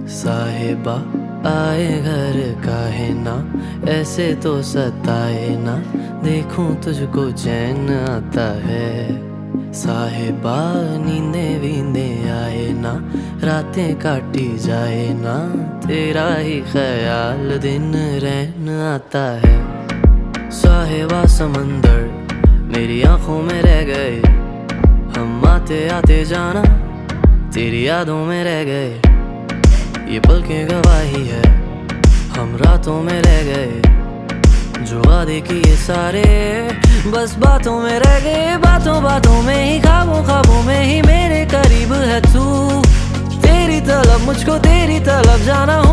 साहिबा आए घर काहे ना, ऐसे तो सताए ना, देखूं तुझको चैन आता है। साहिबा नींदे वींदे आए ना, रातें काटी जाए ना, तेरा ही ख्याल दिन रहन आता है। साहिबा समंदर मेरी आंखों में रह गए, हम आते आते जाना तेरी यादों में रह गए। ये पल की गवाही है, हम रातों में रह गए, जो वादे किए सारे बस बातों में रह गए। बातों बातों में ही, ख्वाबों ख्वाबों में ही मेरे करीब है तू, तेरी तलब मुझको तेरी तलब जाना।